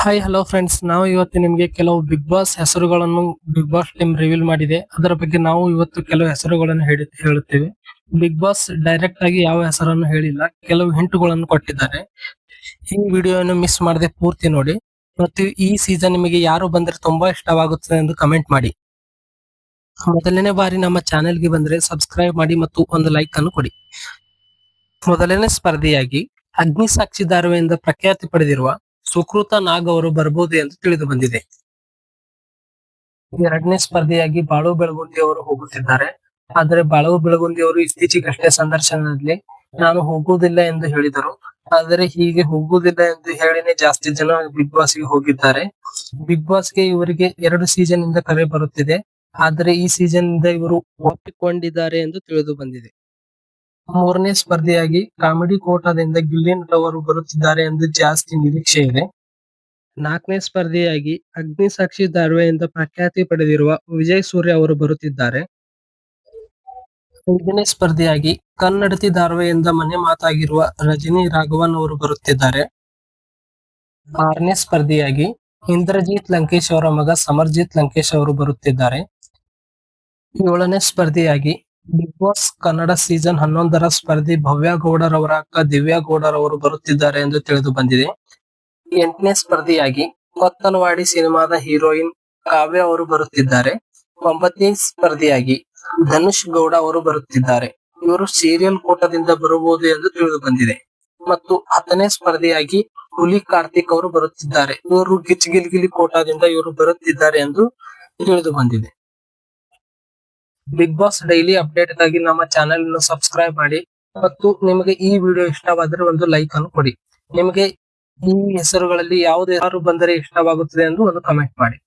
Hi hello friends, ನಾವು ಇವತ್ತು ನಿಮಗೆ ಕೆಲವು ಬಿಗ್ ಬಾಸ್ ಹೆಸರುಗಳನ್ನು ಬಿಗ್ ಬಾಸ್ ಟೀಮ್ ರಿವೀಲ್ ಮಾಡಿದೆ. ಅದರ ಬಗ್ಗೆ ನಾವು ಇವತ್ತು ಕೆಲವು ಹೆಸರುಗಳನ್ನು ಹೇಳುತ್ತೇವೆ. ಬಿಗ್ ಬಾಸ್ ಡೈರೆಕ್ಟ್ ಆಗಿ ಯಾವ ಹೆಸರನ್ನು ಹೇಳಿಲ್ಲ, ಕೆಲವು ಹಿಂಟುಗಳನ್ನು ಕೊಟ್ಟಿದ್ದಾರೆ. ಈ ವಿಡಿಯೋವನ್ನು ಮಿಸ್ ಮಾಡದೆ ಪೂರ್ತಿ ನೋಡಿ ಮತ್ತು ಈ ಸೀಸನ್ ನಿಮಗೆ ಯಾರು ಬಂದ್ರೆ ತುಂಬಾ ಇಷ್ಟವಾಗುತ್ತದೆ ಎಂದು ಕಮೆಂಟ್ ಮಾಡಿ. ಮೊದಲನೇ ಬಾರಿ ನಮ್ಮ ಚಾನೆಲ್ಗೆ ಬಂದ್ರೆ ಸಬ್ಸ್ಕ್ರೈಬ್ ಮಾಡಿ ಮತ್ತು ಒಂದು ಲೈಕ್ ಅನ್ನು ಕೊಡಿ. ಮೊದಲನೇ ಸ್ಪರ್ಧಿಯಾಗಿ ಅಗ್ನಿ ಸಾಕ್ಷಿದಾರವೆಂದು ಪ್ರಖ್ಯಾತಿ ಪಡೆದಿರುವ ಸುಕೃತ ನಾಗ್ ಅವರು ಬರಬಹುದು ಎಂದು ತಿಳಿದು ಬಂದಿದೆ. ಎರಡನೇ ಸ್ಪರ್ಧೆಯಾಗಿ ಬಾಳು ಬೆಳಗುಂದಿ ಅವರು ಹೋಗುತ್ತಿದ್ದಾರೆ. ಆದರೆ ಬಾಳು ಬೆಳಗುಂದಿ ಅವರು ಇತ್ತೀಚೆಗಷ್ಟೇ ಸಂದರ್ಶನದಲ್ಲಿ ನಾನು ಹೋಗುವುದಿಲ್ಲ ಎಂದು ಹೇಳಿದರು. ಆದರೆ ಹೀಗೆ ಹೋಗುವುದಿಲ್ಲ ಎಂದು ಹೇಳಿನೇ ಜಾಸ್ತಿ ಜನ ಬಿಗ್ ಬಾಸ್ ಗೆ ಹೋಗಿದ್ದಾರೆ. ಬಿಗ್ ಬಾಸ್ ಗೆ ಇವರಿಗೆ 2 ಸೀಸನ್ ಇಂದ ಕರೆ ಬರುತ್ತಿದೆ. ಆದರೆ ಈ ಸೀಸನ್ ಇಂದ ಇವರು ಒಪ್ಪಿಕೊಂಡಿದ್ದಾರೆ ಎಂದು ತಿಳಿದು ಬಂದಿದೆ. ಮೂರನೇ ಸ್ಪರ್ಧೆಯಾಗಿ ಕಾಮಿಡಿ ಕೋಟಾದಿಂದ ಗಿಲ್ಲಿ ನಟ ಅವರು ಬರುತ್ತಿದ್ದಾರೆ ಎಂದು ಜಾಸ್ತಿ ನಿರೀಕ್ಷೆ ಇದೆ. ನಾಲ್ಕನೇ ಸ್ಪರ್ಧೆಯಾಗಿ ಅಗ್ನಿ ಸಾಕ್ಷಿ ಧಾರಾವಾಹಿಯಿಂದ ಪ್ರಖ್ಯಾತಿ ಪಡೆದಿರುವ ವಿಜಯ್ ಸೂರ್ಯ ಅವರು ಬರುತ್ತಿದ್ದಾರೆ. ಐದನೇ ಸ್ಪರ್ಧೆಯಾಗಿ ಕನ್ನಡತಿ ಧಾರಾವಾಹಿಯಿಂದ ಮನೆ ಮಾತಾಗಿರುವ ರಜನಿ ರಾಘವನ್ ಅವರು ಬರುತ್ತಿದ್ದಾರೆ. ಆರನೇ ಸ್ಪರ್ಧೆಯಾಗಿ ಇಂದ್ರಜಿತ್ ಲಂಕೇಶ್ ಅವರ ಮಗ ಸಮರ್ಜಿತ್ ಲಂಕೇಶ್ ಅವರು ಬರುತ್ತಿದ್ದಾರೆ. ಏಳನೇ ಸ್ಪರ್ಧೆಯಾಗಿ ಬಿಗ್ ಬಾಸ್ ಕನ್ನಡ ಸೀಸನ್ 11ರ ಸ್ಪರ್ಧಿ ಭವ್ಯ ಗೌಡರ್ ಅವರ ಅಕ್ಕ ದಿವ್ಯಾ ಗೌಡರ್ ಅವರು ಬರುತ್ತಿದ್ದಾರೆ ಎಂದು ತಿಳಿದು ಬಂದಿದೆ. ಎಂಟನೇ ಸ್ಪರ್ಧಿಯಾಗಿ ಕೊತ್ತಲವಾಡಿ ಸಿನಿಮಾದ ಹೀರೋಯಿನ್ ಕಾವ್ಯ ಅವರು ಬರುತ್ತಿದ್ದಾರೆ. 9ನೇ ಸ್ಪರ್ಧಿಯಾಗಿ ಧನುಷ್ ಗೌಡ ಅವರು ಬರುತ್ತಿದ್ದಾರೆ. ಇವರು ಸೀರಿಯಲ್ ಕೋಟದಿಂದ ಬರಬಹುದು ಎಂದು ತಿಳಿದು ಬಂದಿದೆ. ಮತ್ತು 10ನೇ ಸ್ಪರ್ಧಿಯಾಗಿ ಹುಲಿ ಕಾರ್ತಿಕ್ ಅವರು ಬರುತ್ತಿದ್ದಾರೆ. ಇವರು ಗಿಚ್ಗಿಲ್ಗಿಲಿ ಕೋಟಾದಿಂದ ಇವರು ಬರುತ್ತಿದ್ದಾರೆ ಎಂದು ತಿಳಿದು ಬಂದಿದೆ. ಬಿಗ್ ಬಾಸ್ ಡೈಲಿ ಅಪ್ಡೇಟ್ ಗಾಗಿ ನಮ್ಮ ಚಾನೆಲ್ ಅನ್ನು ಸಬ್ಸ್ಕ್ರೈಬ್ ಮಾಡಿ ಮತ್ತು ನಿಮಗೆ ಈ ವಿಡಿಯೋ ಇಷ್ಟವಾದರೆ ಒಂದು ಲೈಕ್ ಅನ್ನು ಕೊಡಿ. ನಿಮಗೆ ಈ ಹೆಸರುಗಳಲ್ಲಿ ಯಾರು ಬಂದರೆ ಇಷ್ಟವಾಗುತ್ತದೆ ಎಂದು ಒಂದು ಕಮೆಂಟ್ ಮಾಡಿ.